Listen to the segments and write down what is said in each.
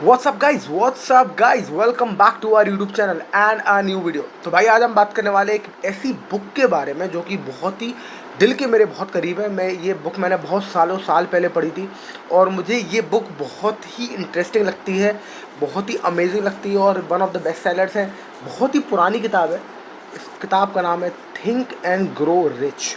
WhatsApp guys welcome back to our YouTube channel and a new video. तो भाई आज हम बात करने वाले एक ऐसी बुक के बारे में जो कि बहुत ही दिल के मेरे बहुत करीब है। ये बुक मैंने बहुत साल पहले पढ़ी थी और मुझे ये बुक बहुत ही इंटरेस्टिंग लगती है, बहुत ही अमेजिंग लगती है और one of the best sellers है। बहुत ही पुरानी किताब है। इस किताब का नाम है थिंक एंड ग्रो रिच।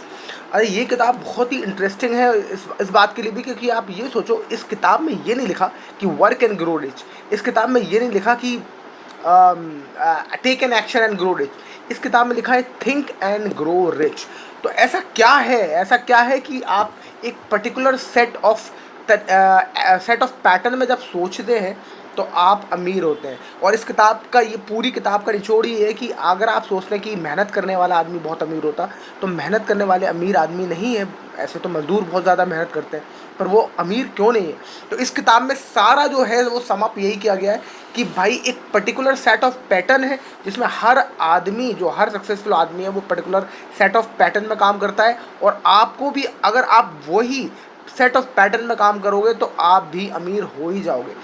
अरे ये किताब बहुत ही इंटरेस्टिंग है इस बात के लिए भी, क्योंकि आप ये सोचो, इस किताब में ये नहीं लिखा कि वर्क एंड ग्रो रिच। इस किताब में ये नहीं लिखा कि take an action and grow rich. इस किताब में लिखा है थिंक एंड ग्रो रिच। तो ऐसा क्या है कि आप एक पर्टिकुलर सेट ऑफ पैटर्न में जब सोचते हैं तो आप अमीर होते हैं। और इस किताब का, ये पूरी किताब का निचोड़ ये है कि अगर आप सोचते हैं कि मेहनत करने वाला आदमी बहुत अमीर होता, तो मेहनत करने वाले अमीर आदमी नहीं है। ऐसे तो मजदूर बहुत ज़्यादा मेहनत करते हैं, पर वो अमीर क्यों नहीं है। तो इस किताब में सारा जो है वो समअप यही किया गया है कि भाई एक पर्टिकुलर सेट ऑफ पैटर्न है जिसमें हर आदमी, जो हर सक्सेसफुल आदमी है, वो पर्टिकुलर सेट ऑफ पैटर्न में काम करता है। और आपको भी, अगर आप वही सेट ऑफ पैटर्न में काम करोगे तो आप भी अमीर हो ही जाओगे।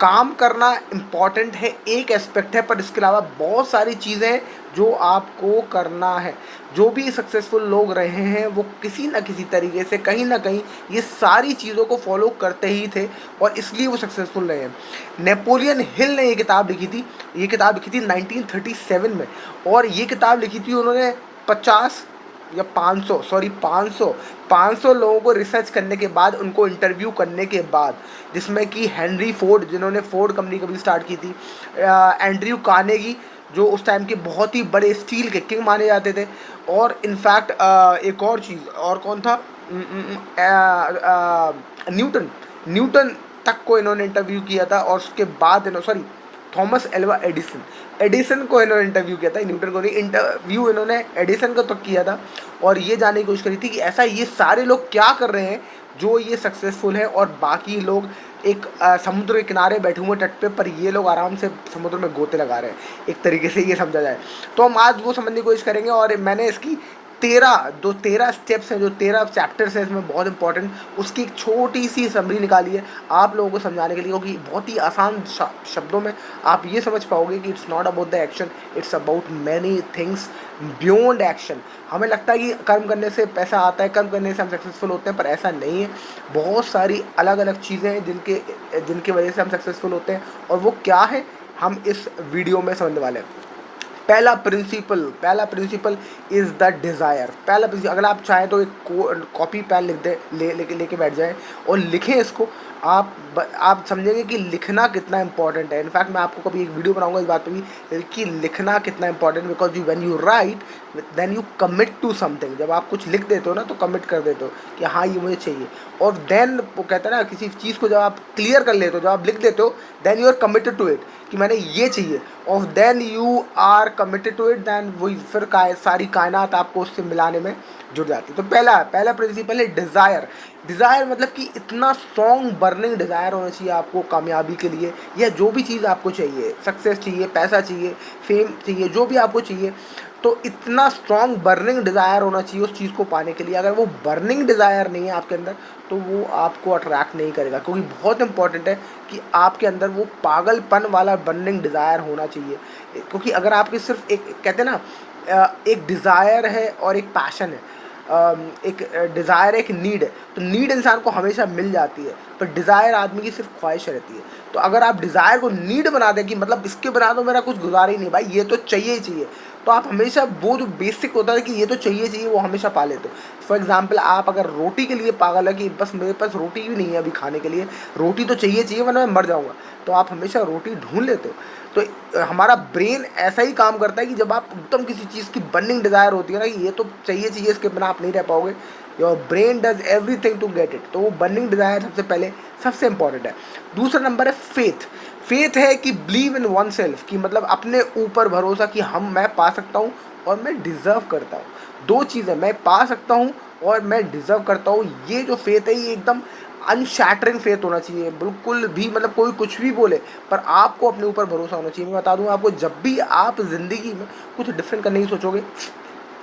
काम करना इम्पॉर्टेंट है, एक एस्पेक्ट है, पर इसके अलावा बहुत सारी चीज़ें हैं जो आपको करना है। जो भी सक्सेसफुल लोग रहे हैं वो किसी न किसी तरीके से, कहीं ना कहीं, ये सारी चीज़ों को फॉलो करते ही थे और इसलिए वो सक्सेसफुल रहे हैं। नेपोलियन हिल ने ये किताब लिखी थी। ये किताब लिखी थी 1937 में। और ये किताब लिखी थी उन्होंने 50 या 500, सॉरी 500 लोगों को रिसर्च करने के बाद, उनको इंटरव्यू करने के बाद, जिसमें कि हेनरी फोर्ड, जिन्होंने फोर्ड कंपनी कभी स्टार्ट की थी, एंड्रयू कार्नेगी, जो उस टाइम के बहुत ही बड़े स्टील के किंग माने जाते थे, और इनफैक्ट एक और चीज़, और कौन था, न्यूटन। न्यूटन तक को इन्होंने इंटरव्यू किया था। और उसके बाद इन्होंने, sorry, Thomas Alva Edison, Edison को इन्होंने इंटरव्यू किया था, न्यूटन को नहीं। इंटरव्यू इन्होंने एडिसन को तो किया था और ये जानने की कोशिश करी थी कि ऐसा ये सारे लोग क्या कर रहे हैं जो ये सक्सेसफुल है, और बाकी लोग एक समुद्र के किनारे बैठे हुए तट पे, पर ये लोग आराम से समुद्र में गोते लगा रहे हैं, एक तरीके से ये समझा जाए। तो हम आज वो समझने की कोशिश करेंगे। और मैंने इसकी 13 स्टेप्स हैं, जो 13 चैप्टर्स हैं इसमें बहुत इंपॉर्टेंट, उसकी एक छोटी सी समरी निकाली है आप लोगों को समझाने के लिए, क्योंकि बहुत ही आसान शब्दों में आप ये समझ पाओगे कि it's not about the action, it's about many things beyond action. हमें लगता है कि कर्म करने से पैसा आता है, कर्म करने से हम सक्सेसफुल होते हैं, पर ऐसा नहीं है। बहुत सारी अलग अलग चीज़ें हैं जिनकी वजह से हम सक्सेसफुल होते हैं, और वो क्या है हम इस वीडियो में समझने वाले हैं। पहला प्रिंसिपल इज़ द डिज़ायर। पहला प्रिंसिपल, अगर आप चाहें तो एक कॉपी पेन लिख दे, लेके बैठ जाएं और लिखें इसको। आप समझेंगे कि लिखना कितना इंपॉर्टेंट है। इनफैक्ट मैं आपको कभी एक वीडियो बनाऊंगा इस बात पे भी कि लिखना कितना important, because when you write then you commit to something. जब आप कुछ लिख देते हो ना, तो कमिट कर देते हो कि हाँ ये मुझे चाहिए। और देन वो कहते हैं ना, किसी चीज़ को जब आप क्लियर कर लेते हो, जब आप लिख देते हो, then you are committed to it, कि मैंने ये चाहिए, और then you are committed to it, then वही फिर सारी कायनात आपको उससे मिलाने में जुड़ जाती है। तो पहला प्रिंसिपल है डिज़ायर। डिज़ायर मतलब कि इतना स्ट्रॉन्ग बर्निंग डिज़ायर होना चाहिए आपको कामयाबी के लिए, या जो भी चीज़ आपको चाहिए, सक्सेस चाहिए, पैसा चाहिए, फेम चाहिए, जो भी आपको चाहिए, तो इतना स्ट्रॉन्ग बर्निंग डिज़ायर होना चाहिए उस चीज़ को पाने के लिए। अगर वो बर्निंग डिज़ायर नहीं है आपके अंदर, तो वो आपको अट्रैक्ट नहीं करेगा, क्योंकि बहुत इंपॉर्टेंट है कि आपके अंदर वो पागलपन वाला बर्निंग डिज़ायर होना चाहिए। क्योंकि अगर आपके सिर्फ एक, कहते हैं ना, एक डिज़ायर है और एक पैशन है, एक डिज़ायर, एक नीड है, तो नीड इंसान को हमेशा मिल जाती है, पर डिज़ायर आदमी की सिर्फ ख्वाहिश रहती है। तो अगर आप डिज़ायर को नीड बना दें कि मतलब इसके बिना तो मेरा कुछ गुजारा ही नहीं, भाई ये तो चाहिए ही चाहिए, तो आप हमेशा वो जो बेसिक होता है कि ये तो चाहिए चाहिए, वो हमेशा पा लेते हो। फॉर एग्जाम्पल, आप अगर रोटी के लिए पागल है कि बस मेरे पास रोटी भी नहीं है अभी खाने के लिए, रोटी तो चाहिए चाहिए वरना मैं मर जाऊँगा, तो आप हमेशा रोटी ढूंढ लेते हो। तो हमारा ब्रेन ऐसा ही काम करता है कि जब आप एकदम किसी चीज़ की बर्निंग डिज़ायर होती है ना, कि ये तो चाहिए चाहिए, इसके बिना आप नहीं रह पाओगे, your brain does everything to get it. तो वो बर्निंग डिज़ायर सबसे पहले, सबसे इंपॉर्टेंट है। दूसरा नंबर है फेथ। फेथ है कि बिलीव इन वन सेल्फ, कि मतलब अपने ऊपर भरोसा कि मैं पा सकता हूँ और मैं डिज़र्व करता हूँ। दो चीज़ें, मैं पा सकता हूँ और मैं डिज़र्व करता हूँ। ये जो फेथ है, ये एकदम अनशैटरिंग फेथ होना चाहिए, बिल्कुल भी, मतलब कोई कुछ भी बोले, पर आपको अपने ऊपर भरोसा होना चाहिए। मैं बता दूँ आपको, जब भी आप ज़िंदगी में कुछ डिफरेंट करने की सोचोगे,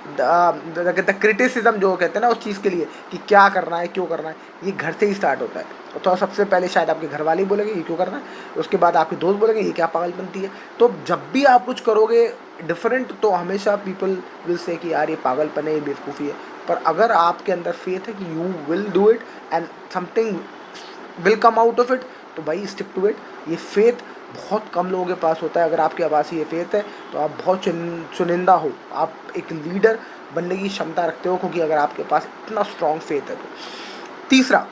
द क्रिटिसिज्म जो कहते हैं ना उस चीज़ के लिए कि क्या करना है, क्यों करना है, ये घर से ही स्टार्ट होता है। तो सबसे पहले शायद आपके घर वाले ही बोलेंगे ये क्यों करना है, उसके बाद आपके दोस्त बोलेंगे ये क्या पागलपंती है। तो जब भी आप कुछ करोगे डिफरेंट, तो हमेशा पीपल विल से कि यार ये पागलपन है, ये बेवकूफ़ी है। पर अगर आपके अंदर फेथ है कि you will do it and something will come out of it, तो भाई स्टिक टू इट। ये फेथ बहुत कम लोगों के पास होता है। अगर आपके पास ये फेथ है तो आप बहुत चुनिंदा हो, आप एक लीडर बनने की क्षमता रखते हो, क्योंकि अगर आपके पास इतना स्ट्रॉन्ग फेथ है तो। तीसरा,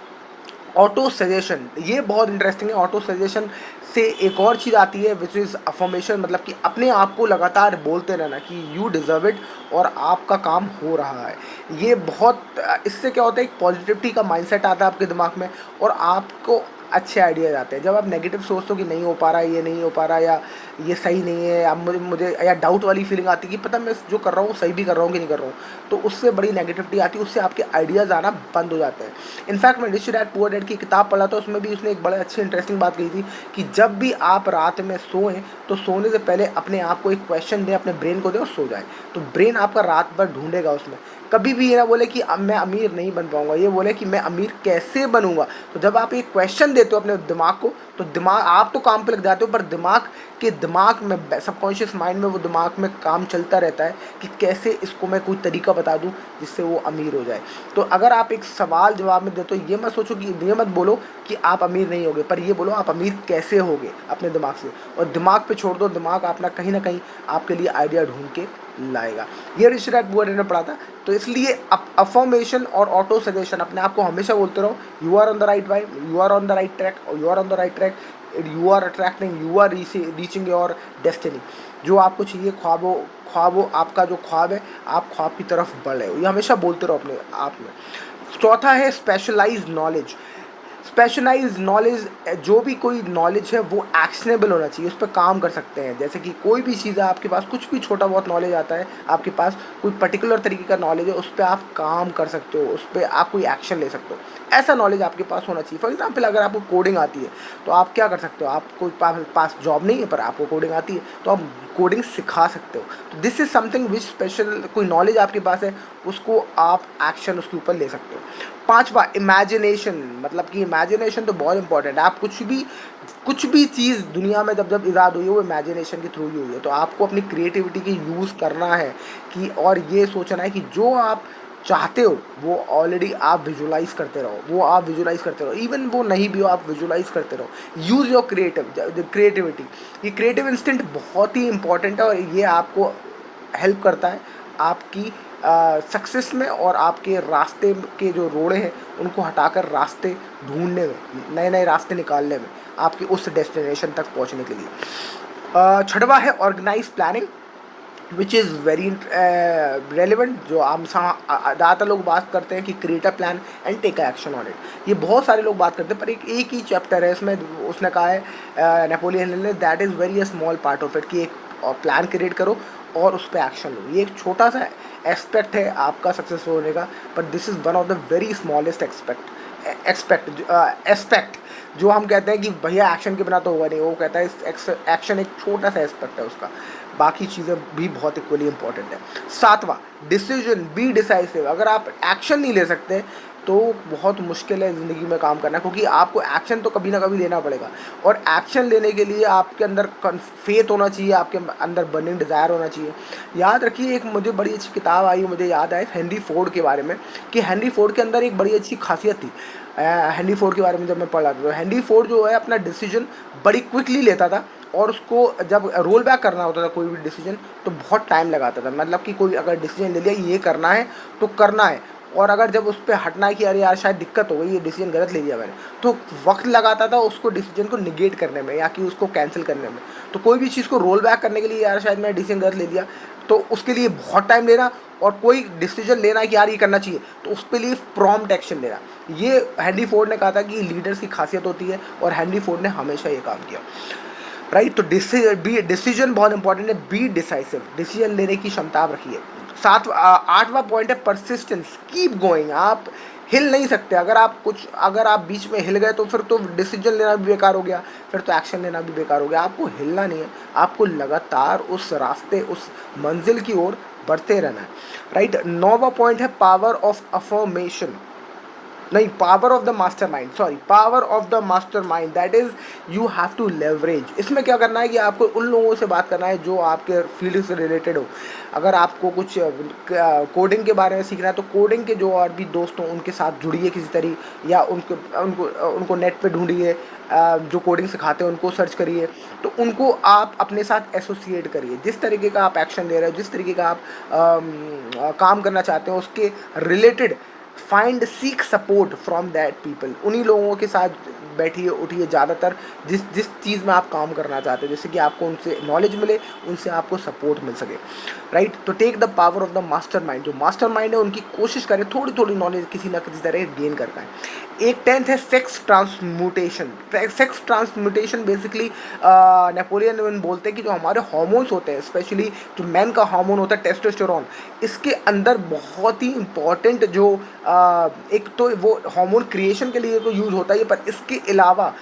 ऑटो सजेशन, ये बहुत इंटरेस्टिंग है। ऑटो सजेशन से एक और चीज़ आती है विच इज़ अफर्मेशन, मतलब कि अपने आप को लगातार बोलते रहना कि यू डिज़र्व इट और आपका काम हो रहा है। ये बहुत इससे क्या होता है, एक पॉजिटिविटी का माइंडसेट आता है आपके दिमाग में और आपको अच्छे आइडियाज़ आते हैं। जब आप नेगेटिव सोचते हो कि नहीं हो पा रहा है, ये नहीं हो पा रहा, या ये सही नहीं है, या मुझे मुझे या डाउट वाली फीलिंग आती है कि पता मैं जो कर रहा हूँ सही भी कर रहा हूँ कि नहीं कर रहा हूँ, तो उससे बड़ी नेगेटिविटी आती है, उससे आपके आइडियाज़ आना बंद हो जाते हैं। इनफैक्ट मैं रिच डैड पुअर डैड की किताब पढ़ा था, उसमें भी उसने एक बड़े अच्छी इंटरेस्टिंग बात कही थी कि जब भी आप रात में सोएं तो सोने से पहले अपने आप को एक क्वेश्चन दें, अपने ब्रेन को दें और सो जाएं। तो ब्रेन आपका रात भर ढूंढेगा उसमें। कभी भी ये ना बोले कि अब मैं अमीर नहीं बन पाऊंगा, ये बोले कि मैं अमीर कैसे बनूंगा। तो जब आप एक क्वेश्चन देते हो अपने दिमाग को, तो दिमाग, आप तो काम पे लग जाते हो पर दिमाग में, सबकॉन्शियस माइंड में, वो दिमाग में काम चलता रहता है कि कैसे इसको मैं कोई तरीका बता दूं जिससे वो अमीर हो जाए। तो अगर आप एक सवाल जवाब में देते हो, ये मत सोचो कि, ये मत बोलो कि आप अमीर नहीं होगे, पर ये बोलो आप अमीर कैसे होगे अपने दिमाग से, और दिमाग पे छोड़ दो, दिमाग अपना कहीं ना कहीं आपके लिए आइडिया ढूंढ के लाएगा। ये रिच डैड पुअर डैड ने पढ़ा था। तो इसलिए अफर्मेशन और ऑटो सजेशन, अपने आप को हमेशा बोलते रहो you are on the right way, you are on the right track, और you are on the right track, you are attracting, you are reaching your destiny. जो आपको चाहिए, ख्वाब हो, आपका जो ख्वाब है, आप ख्वाब की तरफ बढ़ रहे हो, ये हमेशा बोलते रहो अपने आप में। चौथा है स्पेशलाइज्ड नॉलेज। स्पेशलाइज्ड नॉलेज, जो भी कोई नॉलेज है वो एक्शनेबल होना चाहिए, उस पर काम कर सकते हैं। जैसे कि कोई भी चीज़ है आपके पास, कुछ भी छोटा बहुत नॉलेज आता है आपके पास, कोई पर्टिकुलर तरीके का नॉलेज है, उस पर आप काम कर सकते हो, उस पर आप कोई एक्शन ले सकते हो, ऐसा नॉलेज आपके पास होना चाहिए। फॉर एग्जाम्पल, अगर आपको कोडिंग आती है तो आप क्या कर सकते हो, आपको पास जॉब नहीं है पर आपको कोडिंग आती है, तो आप कोडिंग सिखा सकते हो। तो this is something which special, कोई नॉलेज आपके पास है, उसको आप एक्शन उसके ऊपर ले सकते हो। पांचवा, इमेजिनेशन, मतलब कि इमेजिनेशन तो बहुत इंपॉर्टेंट है। आप कुछ भी चीज़ दुनिया में जब जब ईजाद हुई है वो इमेजिनेशन के थ्रू ही हुई है। तो आपको अपनी क्रिएटिविटी की यूज़ करना है कि, और ये सोचना है कि जो आप चाहते हो वो ऑलरेडी आप विजुलाइज करते रहो, वो आप विजुलाइज करते रहो, इवन वो नहीं भी हो आप विजुलाइज करते रहो। Use your creativity. ये क्रिएटिव इंस्टिंक्ट बहुत ही इंपॉर्टेंट है और ये आपको हेल्प करता है आपकी सक्सेस में, और आपके रास्ते के जो रोड़े हैं उनको हटाकर रास्ते ढूंढने में, नए नए रास्ते निकालने में, आपके उस डेस्टिनेशन तक पहुंचने के लिए। छठवा है organise planning, which is very relevant. जो हम ज़्यादातर लोग बात करते हैं कि create a plan and take action on it, ये बहुत सारे लोग बात करते हैं, पर एक ही चैप्टर है इसमें, उसने कहा है नेपोलियन हिल ने, that is very a small part of it, कि एक प्लान क्रिएट करो और उस पर एक्शन लो। ये एक छोटा सा एस्पेक्ट है आपका सक्सेसफुल होने का, पर this is one of the very smallest aspect जो हम कहते हैं कि भैया एक्शन के बिना तो होगा नहीं, वो कहता है एक्शन एक छोटा सा एस्पेक्ट है उसका, बाकी चीज़ें भी बहुत इक्वली इंपॉर्टेंट है। सातवां, डिसीजन, बी डिसाइसिव। अगर आप एक्शन नहीं ले सकते तो बहुत मुश्किल है ज़िंदगी में काम करना, क्योंकि आपको एक्शन तो कभी ना कभी लेना पड़ेगा, और एक्शन लेने के लिए आपके अंदर फेथ होना चाहिए, आपके अंदर बर्निंग डिज़ायर होना चाहिए। याद रखिए, एक मुझे बड़ी अच्छी किताब आई, मुझे याद आए हेनरी फोर्ड के बारे में, कि हेनरी फोर्ड के अंदर एक बड़ी अच्छी खासियत थी। हेनरी फोर्ड के बारे में जब मैं पढ़ा था, तो हेनरी फोर्ड जो है अपना डिसीजन बड़ी क्विकली लेता था, और उसको जब रोल बैक करना होता था कोई भी डिसीजन तो बहुत टाइम लगाता था। मतलब कि कोई अगर डिसीजन ले लिया ये करना है तो करना है, और अगर जब उस पर हटना है कि अरे यार शायद दिक्कत हो गई, ये डिसीजन गलत ले लिया मैंने, तो वक्त लगाता था उसको डिसीजन को निगेट करने में या कि उसको कैंसिल करने में। तो कोई भी चीज़ को रोल बैक करने के लिए, यार शायद मैंने डिसीजन गलत ले लिया, तो उसके लिए बहुत टाइम लेना, और कोई डिसीजन लेना है कि यार ये करना चाहिए तो उस पर लिए प्रॉम्प्ट एक्शन लेना। ये हेनरी फोर्ड ने कहा था कि लीडर्स की खासियत होती है, और हेनरी फोर्ड ने हमेशा ये काम किया, राइट। तो डिसीजन बहुत इंपॉर्टेंट है, बी डिसाइसिव, डिसीजन लेने की क्षमता आप रखिए। आठवां पॉइंट है परसिस्टेंस, कीप गोइंग। आप हिल नहीं सकते, अगर आप बीच में हिल गए तो फिर तो डिसीजन लेना भी बेकार हो गया, फिर तो एक्शन लेना भी बेकार हो गया। आपको हिलना नहीं है, आपको लगातार उस रास्ते, उस मंजिल की ओर बढ़ते रहना है, राइट। 9वां पॉइंट है पावर ऑफ अफर्मेशन, नहीं, power of the master mind, sorry, power of the master mind, that is you have to leverage. इसमें क्या करना है कि आपको उन लोगों से बात करना है जो आपके फील्ड से रिलेटेड हो। अगर आपको कुछ कोडिंग के बारे में सीखना है तो कोडिंग के जो और भी दोस्त हों उनके साथ जुड़िए किसी तरीके, या उनको उनको उनको नेट पे ढूंढिए, जो कोडिंग सिखाते हैं उनको सर्च करिए, तो उनको आप अपने साथ एसोसिएट करिए। जिस तरीके का आप एक्शन ले रहे हो, जिस तरीके का आप काम करना चाहते हो उसके related find seek support from that people. उन्हीं लोगों के साथ बैठिए उठिए ज़्यादातर जिस जिस चीज़ में आप काम करना चाहते हो, जैसे कि आपको उनसे नॉलेज मिले, उनसे आपको सपोर्ट मिल सके, राइट। तो take the power of the master mind, जो मास्टर माइंड है उनकी कोशिश करें थोड़ी थोड़ी नॉलेज किसी ना किसी तरह गेन कर पाए। एक 10th है sex transmutation. Sex transmutation basically Napoleon बोलते हैं कि जो हमारे हार्मोन्स होते हैं, स्पेशली जो मैन का हार्मोन होता है टेस्टोस्टेरोन, इसके अंदर बहुत ही इंपॉर्टेंट जो एक तो वो हार्मोन क्रिएशन के लिए तो यूज़ होता ही है, पर इसके अलावा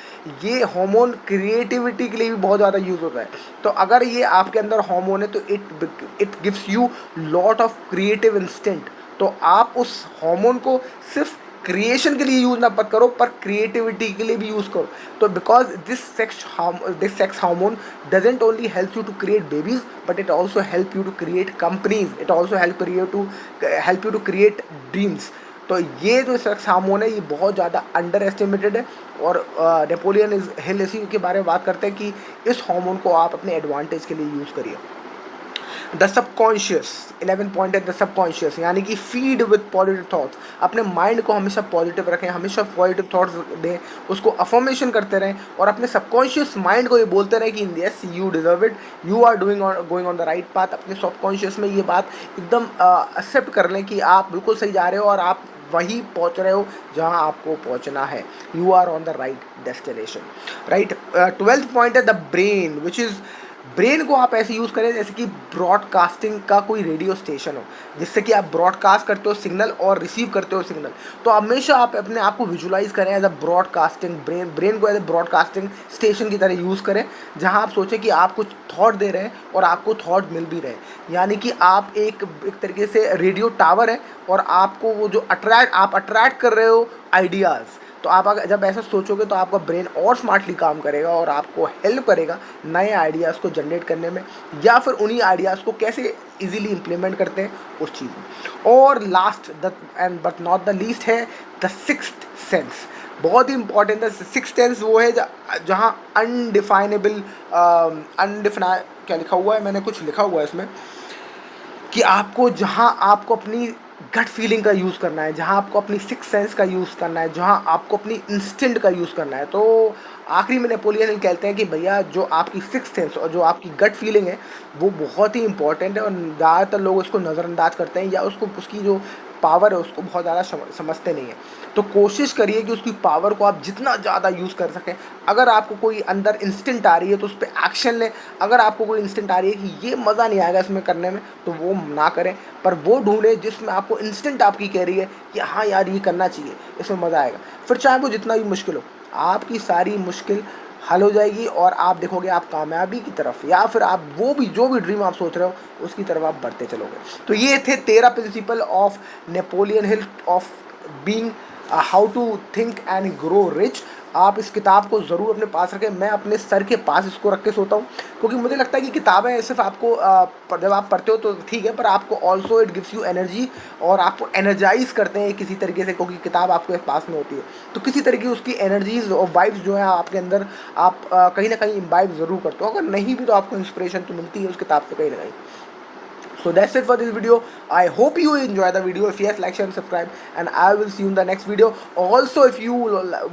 ये हार्मोन क्रिएटिविटी के लिए भी बहुत ज़्यादा यूज़ होता है। तो अगर ये आपके अंदर हार्मोन है तो it gives you lot of creative instinct. तो आप उस हार्मोन को सिर्फ क्रिएशन के लिए यूज़ ना मत करो, पर क्रिएटिविटी के लिए भी यूज़ करो। तो because this sex hormone doesn't only help you to create babies, but it also help you to create companies, it also help you to create dreams. तो ये जो सेक्स हार्मोन है ये बहुत ज़्यादा अंडर एस्टिमेटेड है, और नेपोलियन हिल इसी के बारे में बात करते हैं कि इस हार्मोन को आप अपने एडवांटेज के लिए यूज़ करिए। द सबकॉन्शियस, 11 पॉइंट है द सबकॉन्शियस, यानी कि फीड विद पॉजिटिव थॉट्स। अपने माइंड को हमेशा पॉजिटिव रखें, हमेशा पॉजिटिव थॉट्स दें, उसको अफर्मेशन करते रहें, और अपने सबकॉन्शियस माइंड को ये बोलते रहें कि yes you deserve it, you are going on the right path. अपने सबकॉन्शियस में ये बात एकदम एक्सेप्ट कर लें कि आप बिल्कुल सही जा रहे हो और आप वहीं पहुंच रहे हो जहां आपको पहुंचना है। You are on the right destination, right. 12th point है the brain, which is, brain को आप ऐसे यूज़ करें जैसे कि ब्रॉडकास्टिंग का कोई रेडियो स्टेशन हो, जिससे कि आप ब्रॉडकास्ट करते हो सिग्नल और रिसीव करते हो सिग्नल। तो हमेशा आप अपने आप को विजुलाइज करें एज अ ब्रॉडकास्टिंग ब्रेन को एज अ ब्रॉडकास्टिंग स्टेशन की तरह यूज़ करें, जहां आप सोचें कि आप कुछ थॉट दे रहे हैं और आपको थॉट मिल भी रहे हैं। यानी कि आप एक तरीके से रेडियो टावर है, और आपको वो जो अट्रैक्ट कर रहे हो आइडियाज़। तो आप अगर जब ऐसा सोचोगे तो आपका ब्रेन और स्मार्टली काम करेगा और आपको हेल्प करेगा नए आइडियाज़ को जनरेट करने में, या फिर उन्हीं आइडियाज़ को कैसे इजीली इंप्लीमेंट करते हैं उस चीज़ में। और last the end but not the least है द सिक्स्थ सेंस। बहुत ही इंपॉर्टेंट है। सिक्स्थ सेंस वो है जहाँ अनडिफाइनेबल क्या लिखा हुआ है, मैंने कुछ लिखा हुआ है इसमें कि आपको जहाँ आपको अपनी गट फीलिंग का यूज़ करना है, जहाँ आपको अपनी सिक्स सेंस का यूज़ करना है, जहाँ आपको अपनी इंस्टिंक्ट का यूज़ करना है। तो आखिरी में नेपोलियन हिल कहते हैं कि भैया जो आपकी सिक्स सेंस और जो आपकी गट फीलिंग है वो बहुत ही इंपॉर्टेंट है, और ज़्यादातर लोग उसको नज़रअंदाज करते हैं या उसको उसकी जो पावर है उसको बहुत ज़्यादा समझते नहीं है। तो कोशिश करिए कि उसकी पावर को आप जितना ज़्यादा यूज़ कर सकें। अगर आपको कोई अंदर इंस्टिंक्ट आ रही है तो उस पर एक्शन लें। अगर आपको कोई इंस्टिंक्ट आ रही है कि ये मज़ा नहीं आएगा इसमें करने में, तो वो ना करें, पर वो ढूंढें जिसमें आपको इंस्टिंक्ट आपकी कह रही है कि हाँ यार ये करना चाहिए, इसमें मज़ा आएगा। फिर चाहे वो जितना भी मुश्किल हो, आपकी सारी मुश्किल हल हो जाएगी और आप देखोगे आप कामयाबी की तरफ, या फिर आप वो भी जो भी ड्रीम आप सोच रहे हो उसकी तरफ आप बढ़ते चलोगे। तो ये थे 13 principle of Napoleon Hill of being how to think and grow rich. आप इस किताब को ज़रूर अपने पास रखें। मैं अपने सर के पास इसको रख के सोता हूँ, क्योंकि मुझे लगता है कि किताबें सिर्फ आपको जब आप पढ़ते हो तो ठीक है, पर आपको also it gives you energy, और आपको एनर्जाइज करते हैं किसी तरीके से, क्योंकि किताब आपके पास में होती है तो किसी तरीके की उसकी एनर्जीज और वाइब्स जो है आपके अंदर आप कहीं ना कहीं इम्बाइब ज़रूर करते हो। अगर नहीं भी तो आपको इंस्पिरेशन तो मिलती है उस किताब से कहीं ना कहीं। So that's it for this video. I hope you enjoy the video. If yes, like, share and subscribe, and I will see you in the next video. Also, if you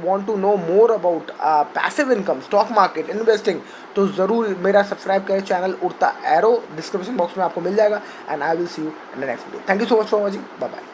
want to know more about passive income, stock market, investing, तो ज़रूर मेरा subscribe करें channel उड़ता arrow, description box में आपको मिल जाएगा। And I will see you in the next video. Thank you so much for watching, bye bye.